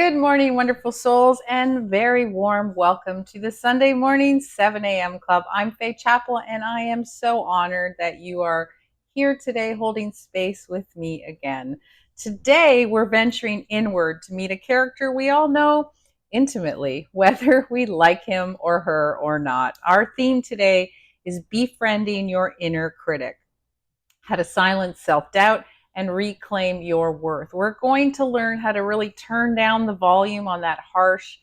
Good morning, wonderful souls, and very warm welcome to the Sunday morning 7 a.m. club. I'm Faye Chappell, and I am so honored that you are here today holding space with me again. Today, we're venturing inward to meet a character we all know intimately, whether we like him or her or not. Our theme today is befriending your inner critic, how to silence self doubt and reclaim your worth. We're going to learn how to really turn down the volume on that harsh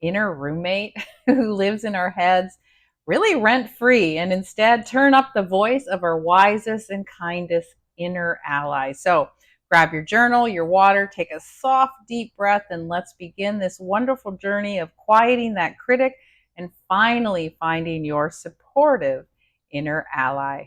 inner roommate who lives in our heads, really rent free, and instead turn up the voice of our wisest and kindest inner ally. So grab your journal, your water, take a soft, deep breath, and let's begin this wonderful journey of quieting that critic and finally finding your supportive inner ally.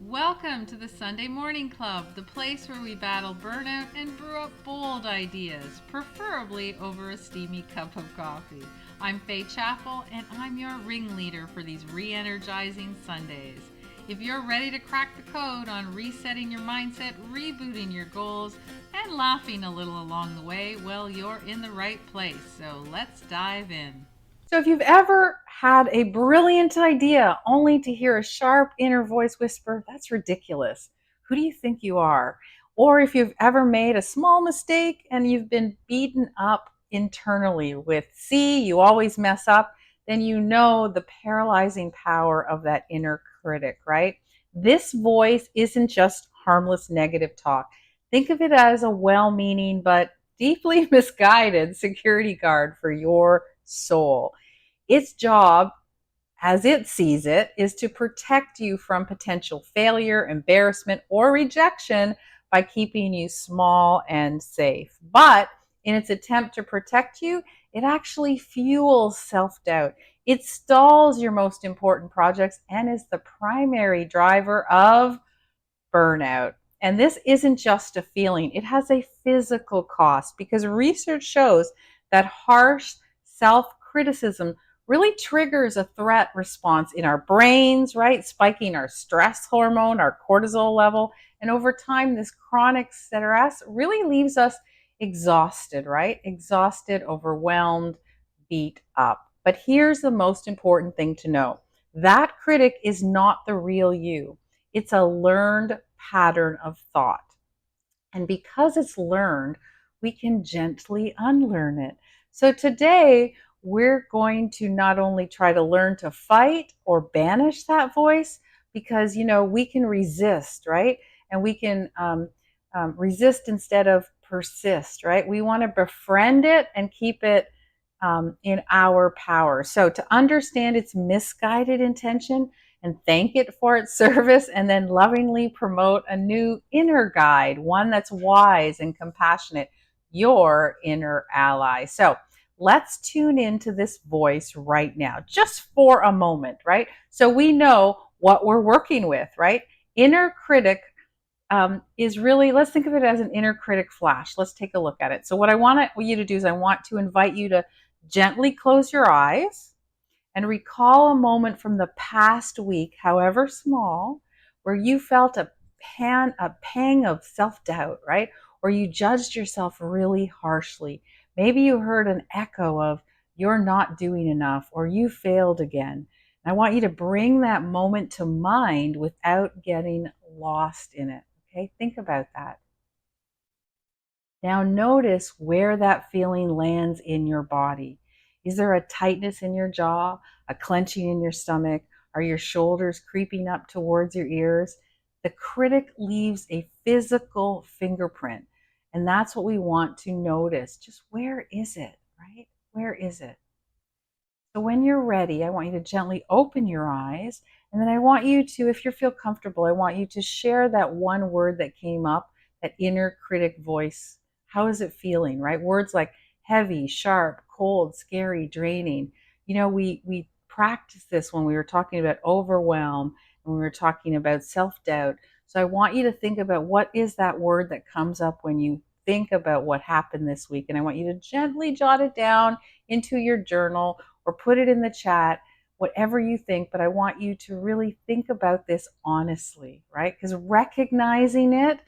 Welcome to the Sunday Morning Club, the place where we battle burnout and brew up bold ideas, preferably over a steamy cup of coffee. I'm Faye Chappell, and I'm your ringleader for these re-energizing Sundays. If you're ready to crack the code on resetting your mindset, rebooting your goals, and laughing a little along the way, well, you're in the right place. So let's dive in. So, if you've ever had a brilliant idea only to hear a sharp inner voice whisper, that's ridiculous. Who do you think you are? Or if you've ever made a small mistake and you've been beaten up internally with, see, you always mess up, then you know the paralyzing power of that inner critic, right? This voice isn't just harmless negative talk. Think of it as a well meaning but deeply misguided security guard for your soul. Its job, as it sees it, is to protect you from potential failure, embarrassment, or rejection by keeping you small and safe. But in its attempt to protect you, it actually fuels self doubt. It stalls your most important projects and is the primary driver of burnout. And this isn't just a feeling, it has a physical cost because research shows that harsh self criticism really triggers a threat response in our brains, right? Spiking our stress hormone, our cortisol level. And over time, this chronic stress really leaves us exhausted, right? Exhausted, overwhelmed, beat up. But here's the most important thing to know: that critic is not the real you. It's a learned pattern of thought. And because it's learned, we can gently unlearn it. So today, we're going to not only try to learn to fight or banish that voice, because, we can resist, right? And we can resist instead of persist, right? We want to befriend it and keep it in our power. So to understand its misguided intention and thank it for its service, and then lovingly promote a new inner guide, one that's wise and compassionate, your inner ally. So let's tune into this voice right now, just for a moment, right? So we know what we're working with, right? Inner critic is really, let's think of it as an inner critic flash. Let's take a look at it. So, what I want you to do is, I want to invite you to gently close your eyes and recall a moment from the past week, however small, where you felt a pang of self doubt, right? Or you judged yourself really harshly. Maybe you heard an echo of, you're not doing enough, or you failed again. And I want you to bring that moment to mind without getting lost in it. Okay, think about that. Now notice where that feeling lands in your body. Is there a tightness in your jaw, a clenching in your stomach? Are your shoulders creeping up towards your ears? The critic leaves a physical fingerprint, and that's what we want to notice. Just where is it, right? Where is it? So when you're ready, I want you to gently open your eyes. And then I want you to, if you feel comfortable, I want you to share that one word that came up, that inner critic voice. How is it feeling, right? Words like heavy, sharp, cold, scary, draining. We practiced this when we were talking about overwhelm and we were talking about self-doubt. So I want you to think about, what is that word that comes up when you think about what happened this week. And I want you to gently jot it down into your journal or put it in the chat, whatever you think. But I want you to really think about this honestly, right? Because recognizing it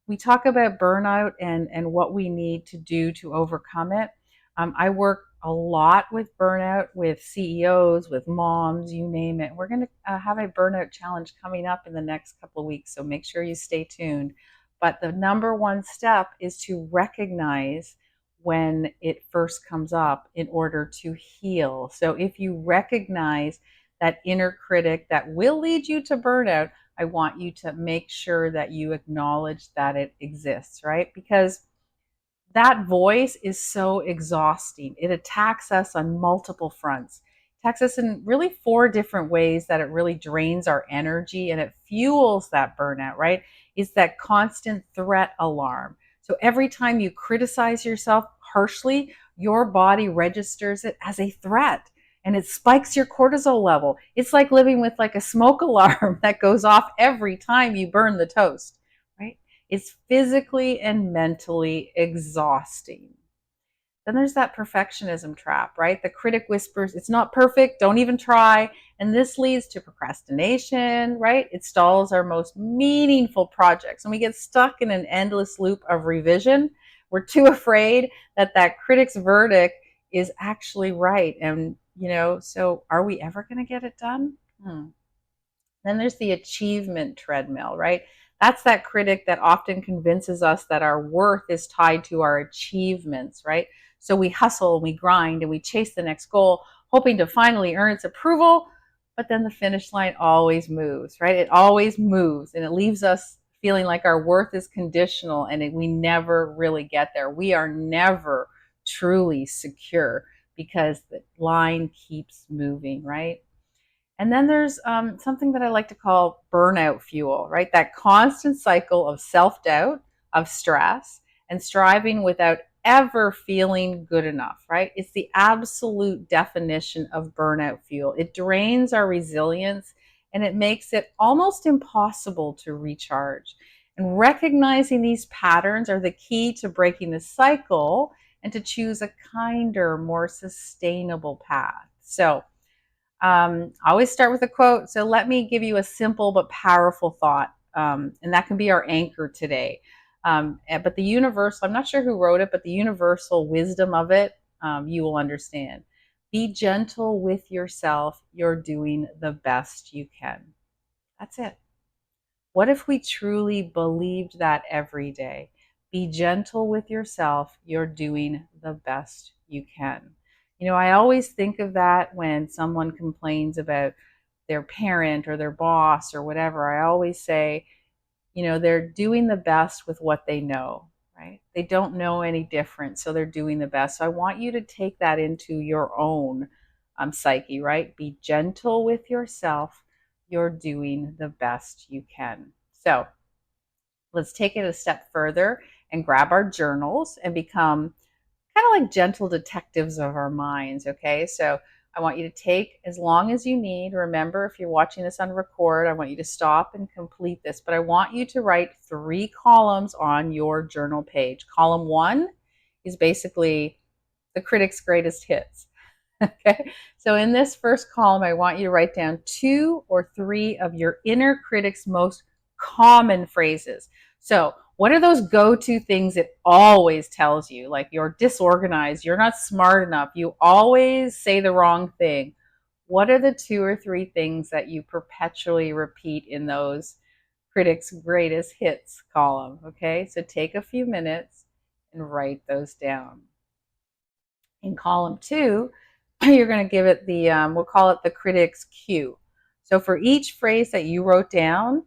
we talk about burnout and what we need to do to overcome it. I work a lot with burnout, with CEOs, with moms, you name it. We're going to have a burnout challenge coming up in the next couple of weeks, so make sure you stay tuned. But the number one step is to recognize when it first comes up in order to heal. So if you recognize that inner critic that will lead you to burnout, I want you to make sure that you acknowledge that it exists, right? Because that voice is so exhausting. It attacks us on multiple fronts. It attacks us in really four different ways that it really drains our energy and it fuels that burnout, right? It's that constant threat alarm. So every time you criticize yourself harshly, your body registers it as a threat and it spikes your cortisol level. It's like living with like a smoke alarm that goes off every time you burn the toast, right? It's physically and mentally exhausting. Then there's that perfectionism trap, right? The critic whispers, it's not perfect, don't even try. And this leads to procrastination, right? It stalls our most meaningful projects. And we get stuck in an endless loop of revision. We're too afraid that that critic's verdict is actually right. And, so are we ever going to get it done? Then there's the achievement treadmill, right? That's that critic that often convinces us that our worth is tied to our achievements, right? So we hustle and we grind and we chase the next goal, hoping to finally earn its approval. But then the finish line always moves, right? It always moves and it leaves us feeling like our worth is conditional and we never really get there. We are never truly secure because the line keeps moving, right? And then there's something that I like to call burnout fuel, right? That constant cycle of self doubt, of stress, and striving without ever feeling good enough, right? It's the absolute definition of burnout fuel. It drains our resilience and it makes it almost impossible to recharge. And recognizing these patterns are the key to breaking the cycle and to choose a kinder, more sustainable path. So, I always start with a quote. So let me give you a simple but powerful thought. And that can be our anchor today. But the universal, I'm not sure who wrote it, but the universal wisdom of it, you will understand. Be gentle with yourself. You're doing the best you can. That's it. What if we truly believed that every day? Be gentle with yourself. You're doing the best you can. I always think of that when someone complains about their parent or their boss or whatever. I always say, they're doing the best with what they know, right? They don't know any different, so they're doing the best. So I want you to take that into your own psyche, right? Be gentle with yourself. You're doing the best you can. So let's take it a step further and grab our journals and become kind of like gentle detectives of our minds. Okay. So I want you to take as long as you need. Remember, if you're watching this on record, I want you to stop and complete this. But I want you to write 3 columns on your journal page. Column 1 is basically the critic's greatest hits. Okay. So in this first column, I want you to write down 2 or 3 of your inner critic's most common phrases. So what are those go-to things it always tells you? Like you're disorganized, you're not smart enough, you always say the wrong thing. What are the 2 or 3 things that you perpetually repeat in those critic's greatest hits column? Okay. So take a few minutes and write those down. In column 2, you're going to give it we'll call it the critic's cue. So for each phrase that you wrote down,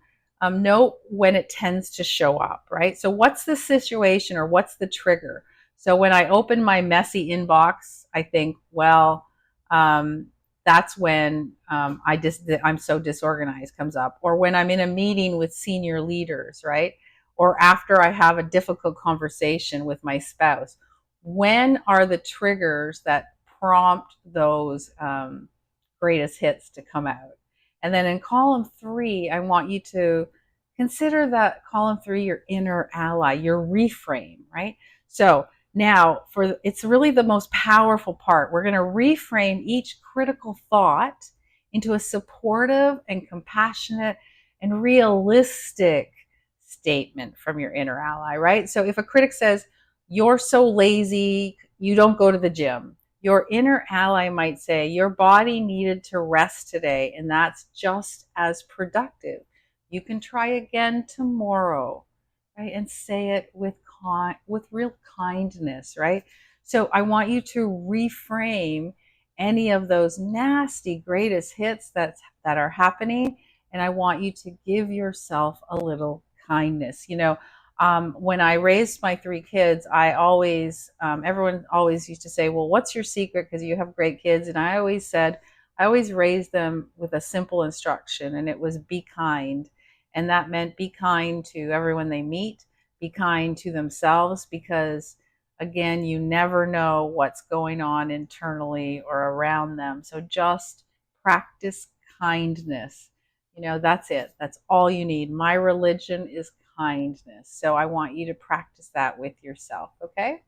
note when it tends to show up, right? So what's the situation or what's the trigger? So when I open my messy inbox, I think, well, that's when I'm so disorganized comes up. Or when I'm in a meeting with senior leaders, right? Or after I have a difficult conversation with my spouse. When are the triggers that prompt those greatest hits to come out? And then in column 3, I want you to consider that column 3 your inner ally, your reframe, right? So now it's really the most powerful part. We're going to reframe each critical thought into a supportive and compassionate and realistic statement from your inner ally, right? So if a critic says, "You're so lazy, you don't go to the gym," your inner ally might say, "Your body needed to rest today, and that's just as productive. You can try again tomorrow," right? And say it with real kindness, right? So I want you to reframe any of those nasty greatest hits that are happening, and I want you to give yourself a little kindness. When I raised my three kids, I always everyone always used to say, "Well, what's your secret? Because you have great kids." And I always said, I always raised them with a simple instruction, and it was be kind. And that meant be kind to everyone they meet, be kind to themselves, because again, you never know what's going on internally or around them. So just practice kindness. That's it. That's all you need. My religion is kindness. So I want you to practice that with yourself, okay?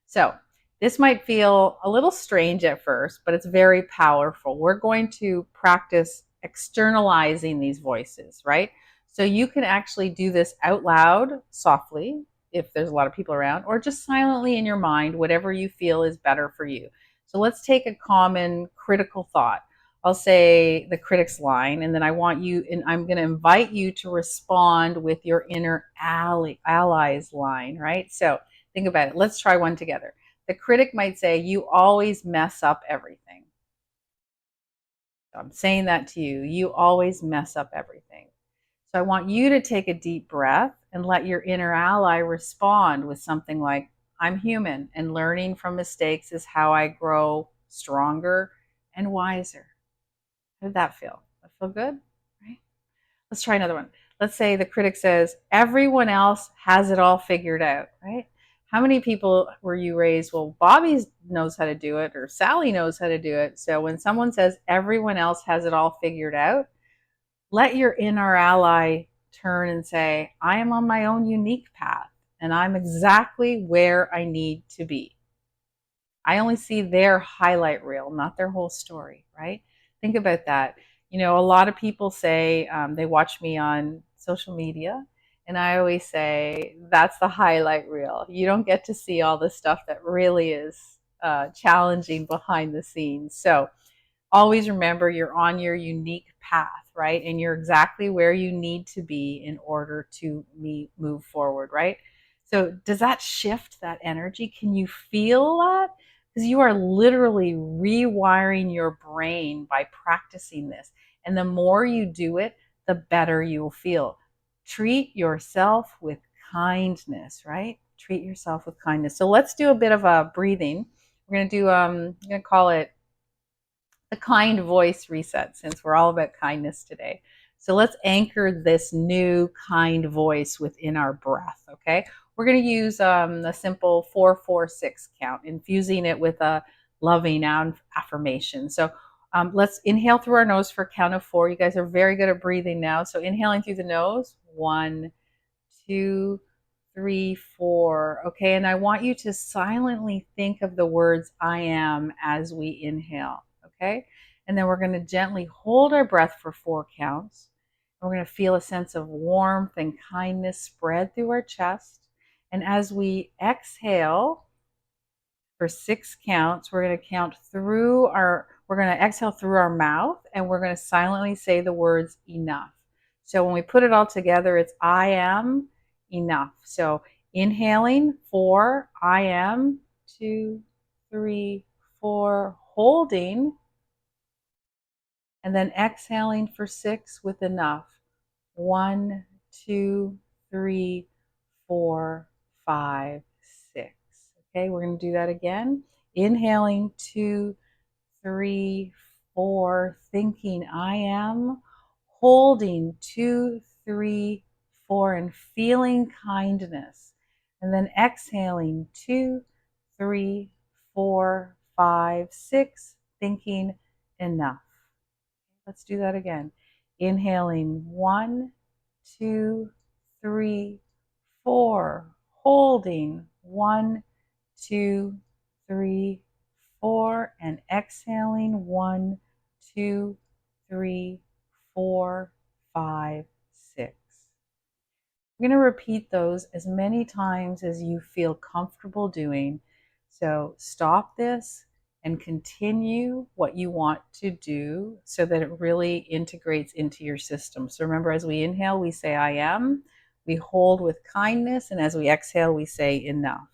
So this might feel a little strange at first, but it's very powerful. We're going to practice externalizing these voices, right? So you can actually do this out loud, softly, if there's a lot of people around, or just silently in your mind, whatever you feel is better for you. So let's take a common critical thought. I'll say the critic's line, and then I'm going to invite you to respond with your inner ally's line, right? So think about it. Let's try one together. The critic might say, "You always mess up everything." So I'm saying that to you. You always mess up everything. So I want you to take a deep breath and let your inner ally respond with something like, "I'm human, and learning from mistakes is how I grow stronger and wiser." How did that feel? That feel good? Right? Let's try another one. Let's say the critic says, "Everyone else has it all figured out," right? How many people were you raised, "Well, Bobby knows how to do it," or "Sally knows how to do it"? So when someone says everyone else has it all figured out, let your inner ally turn and say, "I am on my own unique path, and I'm exactly where I need to be." I only see their highlight reel, not their whole story, right? Think about that. A lot of people say they watch me on social media, and I always say that's the highlight reel. You don't get to see all the stuff that really is challenging behind the scenes. So always remember you're on your unique path, right? And you're exactly where you need to be in order to move forward, right? So, does that shift that energy? Can you feel that? Because you are literally rewiring your brain by practicing this. And the more you do it, the better you will feel. Treat yourself with kindness, right? Treat yourself with kindness. So, let's do a bit of a breathing. We're going to do, I'm going to call it the kind voice reset, since we're all about kindness today. So let's anchor this new kind voice within our breath, okay? We're going to use a simple 4-4-6 count, infusing it with a loving affirmation. So let's inhale through our nose for a count of 4. You guys are very good at breathing now. So inhaling through the nose, 1, 2, 3, 4. Okay, and I want you to silently think of the words "I am" as we inhale. Okay, and then we're going to gently hold our breath for 4 counts. We're going to feel a sense of warmth and kindness spread through our chest. And as we exhale, for 6 counts. We're going to exhale through our mouth, and we're going to silently say the words enough. So when we put it all together, it's I am enough. So inhaling 4, I am, 2, 3, 4, holding, and then exhaling for 6 with enough. 1, 2, 3, 4, 5, 6. Okay, we're going to do that again. Inhaling 2, 3, 4, thinking I am, holding 2, 3, 4, and feeling kindness. And then exhaling 2, 3, 4, 5, 6, thinking enough. Let's do that again. Inhaling 1, 2, 3, 4. Holding 1, 2, 3, 4. And exhaling 1, 2, 3, 4, 5, 6. You're going to repeat those as many times as you feel comfortable doing. So stop this and continue what you want to do so that it really integrates into your system. So remember, as we inhale, we say, I am. We hold with kindness. And as we exhale, we say, enough.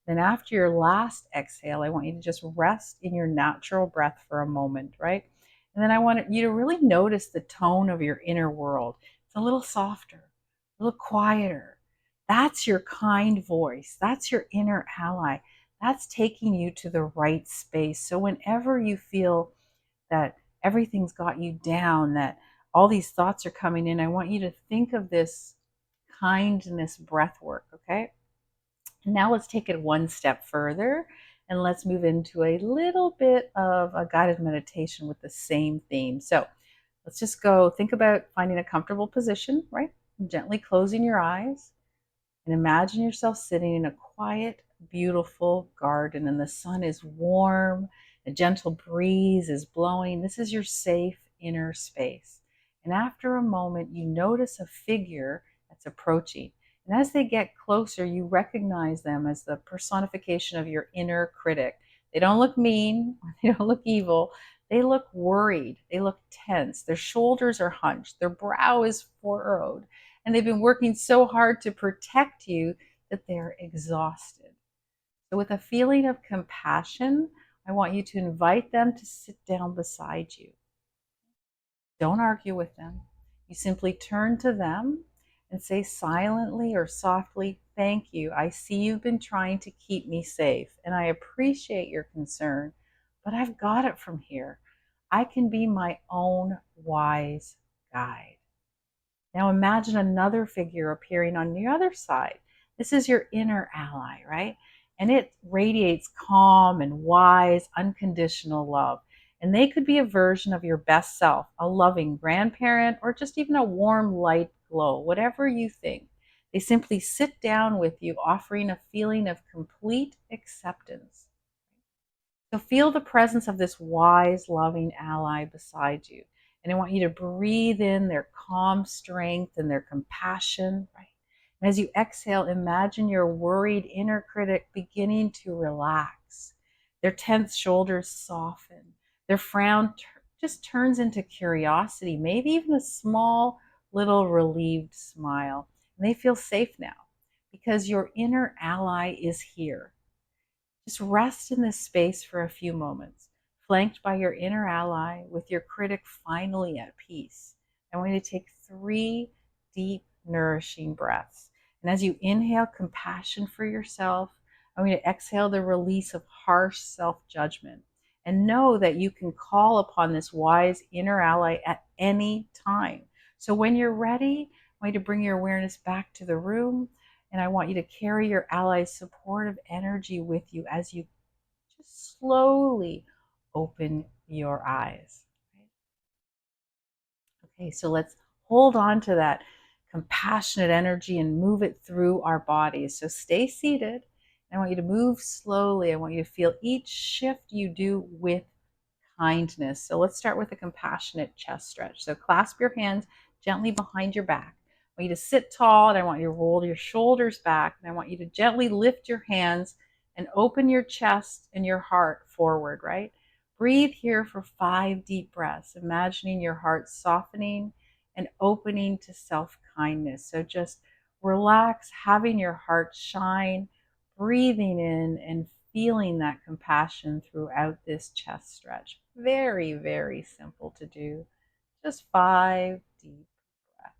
Then after your last exhale, I want you to just rest in your natural breath for a moment, right? And then I want you to really notice the tone of your inner world. It's a little softer, a little quieter. That's your kind voice. That's your inner ally. That's taking you to the right space. So whenever you feel that everything's got you down, that all these thoughts are coming in, I want you to think of this kindness breath work, okay? And now let's take it one step further and let's move into a little bit of a guided meditation with the same theme. So let's just go think about finding a comfortable position, right? Gently closing your eyes and imagine yourself sitting in a quiet, beautiful garden, and the sun is warm, a gentle breeze is blowing. This is your safe inner space. And after a moment, you notice a figure that's approaching. And as they get closer, you recognize them as the personification of your inner critic. They don't look mean, they don't look evil. They look worried, they look tense. Their shoulders are hunched, their brow is furrowed, and they've been working so hard to protect you that they're exhausted. So, with a feeling of compassion, I want you to invite them to sit down beside you. Don't argue with them. You simply turn to them and say silently or softly, thank you. I see you've been trying to keep me safe, and I appreciate your concern, but I've got it from here. I can be my own wise guide. Now imagine another figure appearing on the other side. This is your inner ally, right? And it radiates calm and wise, unconditional love. And they could be a version of your best self, a loving grandparent, or just even a warm light glow, whatever you think. They simply sit down with you, offering a feeling of complete acceptance. So feel the presence of this wise, loving ally beside you. And I want you to breathe in their calm strength and their compassion, right? And as you exhale, imagine your worried inner critic beginning to relax. Their tense shoulders soften. Their frown just turns into curiosity, maybe even a small, little relieved smile. And they feel safe now because your inner ally is here. Just rest in this space for a few moments, flanked by your inner ally, with your critic finally at peace. I want you to take 3 deep, nourishing breaths. And as you inhale compassion for yourself, I want you to exhale the release of harsh self judgment. And know that you can call upon this wise inner ally at any time. So when you're ready, I want you to bring your awareness back to the room, and I want you to carry your ally's supportive energy with you as you just slowly open your eyes. Okay, so let's hold on to that compassionate energy and move it through our bodies. So stay seated. I want you to move slowly. I want you to feel each shift you do with kindness. So let's start with a compassionate chest stretch. So clasp your hands gently behind your back. I want you to sit tall, and I want you to roll your shoulders back. And I want you to gently lift your hands and open your chest and your heart forward, right? Breathe here for 5 deep breaths, imagining your heart softening and opening to self kindness. So just relax, having your heart shine, breathing in and feeling that compassion throughout this chest stretch. Very, very simple to do. Just 5 deep breaths.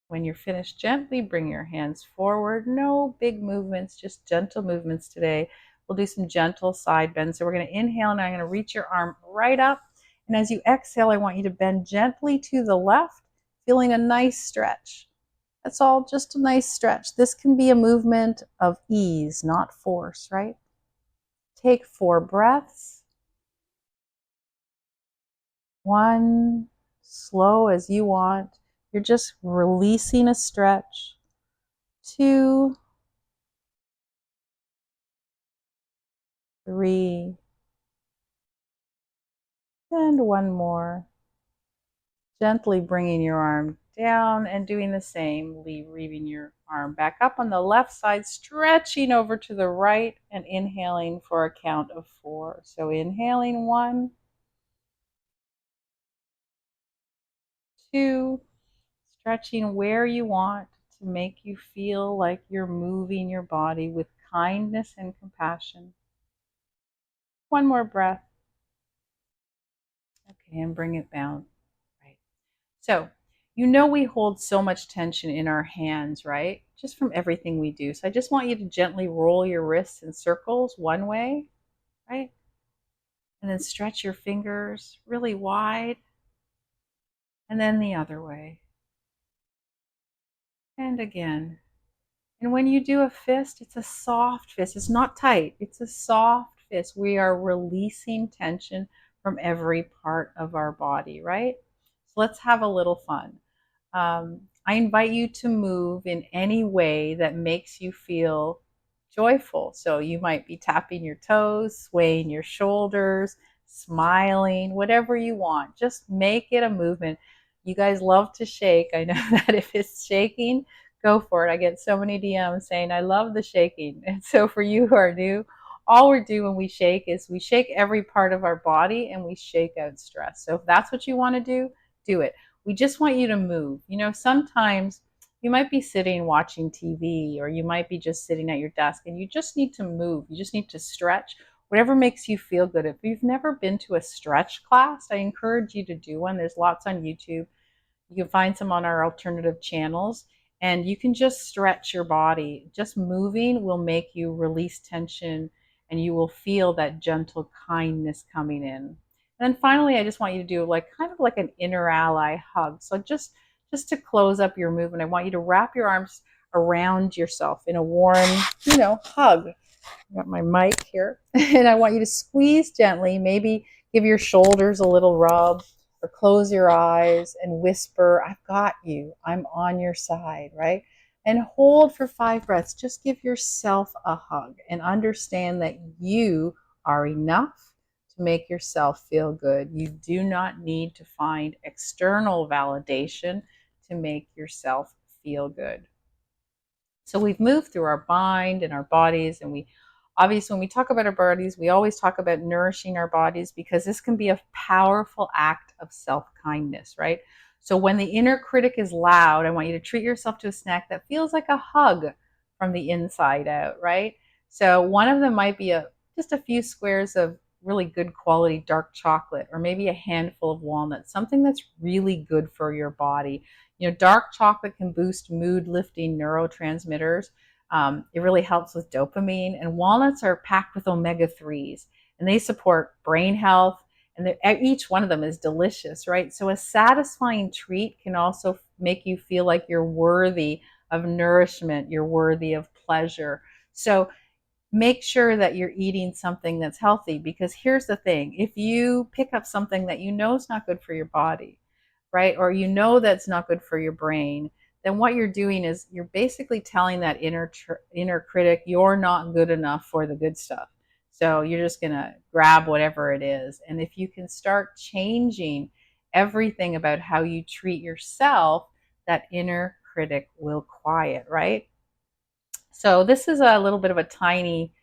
When you're finished, gently bring your hands forward. No big movements, just gentle movements today. We'll do some gentle side bends. So we're going to inhale, and I'm going to reach your arm right up. And as you exhale, I want you to bend gently to the left, feeling a nice stretch. That's all, just a nice stretch. This can be a movement of ease, not force, right? Take 4 breaths. 1, slow as you want. You're just releasing a stretch. 2, 3, And one more. Gently bringing your arm down and doing the same, leaving your arm back up on the left side, stretching over to the right and inhaling for a count of 4. So inhaling 1, 2, stretching where you want to make you feel like you're moving your body with kindness and compassion. One more breath. Okay, and bring it down. Right. So, we hold so much tension in our hands, right? Just from everything we do. So, I just want you to gently roll your wrists in circles one way, right? And then stretch your fingers really wide, and then the other way. And again. And when you do a fist, it's a soft fist. It's not tight, it's a soft fist. We are releasing tension from every part of our body, right? So, let's have a little fun. I invite you to move in any way that makes you feel joyful. So you might be tapping your toes, swaying your shoulders, smiling, whatever you want. Just make it a movement. You guys love to shake. I know that if it's shaking, go for it. I get so many DMs saying, I love the shaking. And so for you who are new, all we do when we shake is we shake every part of our body and we shake out stress. So if that's what you want to do it. We just want you to move. Sometimes you might be sitting watching TV, or you might be just sitting at your desk and you just need to move. You just need to stretch, whatever makes you feel good. If you've never been to a stretch class, I encourage you to do one. There's lots on YouTube. You can find some on our alternative channels, and you can just stretch your body. Just moving will make you release tension, and you will feel that gentle kindness coming in. And then finally, I just want you to do like kind of like an inner ally hug. So just to close up your movement, I want you to wrap your arms around yourself in a warm, hug. I got my mic here. And I want you to squeeze gently, maybe give your shoulders a little rub, or close your eyes and whisper, I've got you. I'm on your side, right? And hold for 5 breaths. Just give yourself a hug and understand that you are enough to make yourself feel good. You do not need to find external validation to make yourself feel good. So we've moved through our mind and our bodies, and we obviously, when we talk about our bodies, we always talk about nourishing our bodies, because this can be a powerful act of self-kindness, right? So when the inner critic is loud, I want you to treat yourself to a snack that feels like a hug from the inside out, right? So one of them might be just a few squares of really good quality dark chocolate, or maybe a handful of walnuts, something that's really good for your body. Dark chocolate can boost mood lifting neurotransmitters. It really helps with dopamine, and walnuts are packed with omega 3s, and they support brain health. And each one of them is delicious, right? So a satisfying treat can also make you feel like you're worthy of nourishment, you're worthy of pleasure. So make sure that you're eating something that's healthy, because here's the thing: if you pick up something that you know is not good for your body, right, or that's not good for your brain, then what you're doing is you're basically telling that inner critic you're not good enough for the good stuff. So you're just going to grab whatever it is. And if you can start changing everything about how you treat yourself, that inner critic will quiet, right? So this is a little bit of a tiny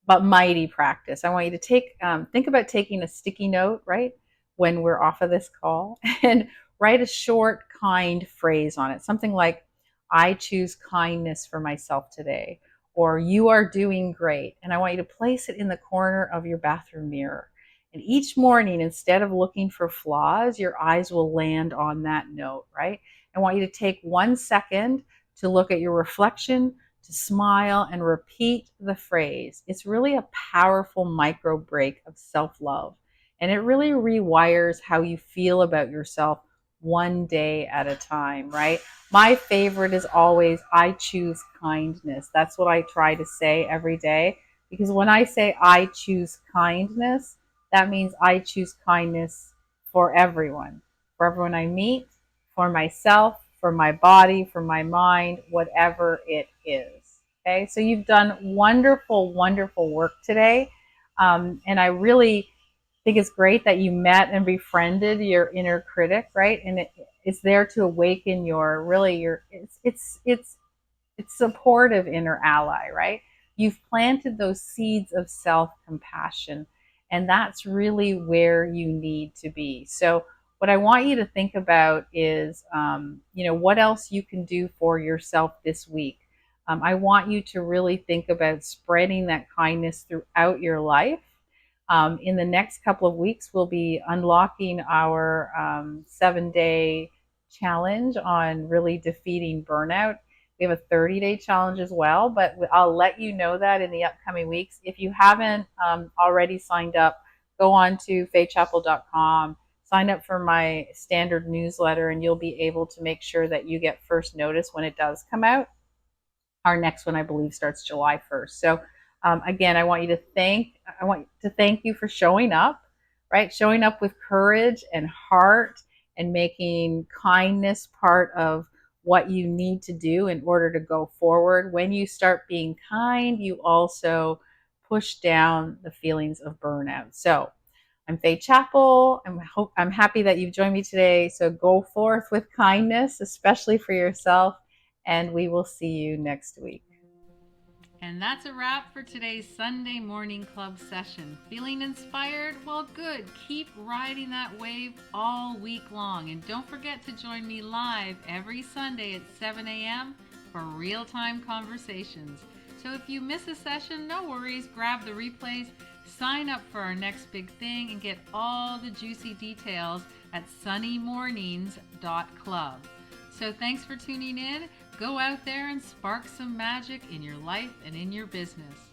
but mighty practice. I want you to think about taking a sticky note, right, when we're off of this call, and write a short, kind phrase on it. Something like, I choose kindness for myself today, or you are doing great. And I want you to place it in the corner of your bathroom mirror. And each morning, instead of looking for flaws, your eyes will land on that note, right? I want you to take 1 second to look at your reflection, to smile, and repeat the phrase. It's really a powerful micro break of self love. And it really rewires how you feel about yourself one day at a time, right? My favorite is always, I choose kindness. That's what I try to say every day. Because when I say I choose kindness, that means I choose kindness for everyone I meet, for myself, for my body, for my mind, whatever it is. Okay, so you've done wonderful, wonderful work today. And I really think it's great that you met and befriended your inner critic, right? And it's there to awaken your really your it's supportive inner ally, right? You've planted those seeds of self compassion, and that's really where you need to be. So, what I want you to think about is, what else you can do for yourself this week. I want you to really think about spreading that kindness throughout your life. In the next couple of weeks, we'll be unlocking our 7-day challenge on really defeating burnout. We have a 30-day challenge as well, but I'll let you know that in the upcoming weeks. If you haven't already signed up, go on to faychapel.com, sign up for my standard newsletter, and you'll be able to make sure that you get first notice when it does come out. Our next one, I believe, starts July 1st. So again, I want to thank you for showing up, right? Showing up with courage and heart and making kindness part of what you need to do in order to go forward. When you start being kind, you also push down the feelings of burnout. So I'm Faye Chapel. I'm happy that you've joined me today. So go forth with kindness, especially for yourself, and we will see you next week. And that's a wrap for today's Sunday Morning Club session. Feeling inspired? Well, good. Keep riding that wave all week long. And don't forget to join me live every Sunday at 7 a.m. for real-time conversations. So if you miss a session, no worries. Grab the replays, sign up for our next big thing, and get all the juicy details at sunnymornings.club. So thanks for tuning in. Go out there and spark some magic in your life and in your business.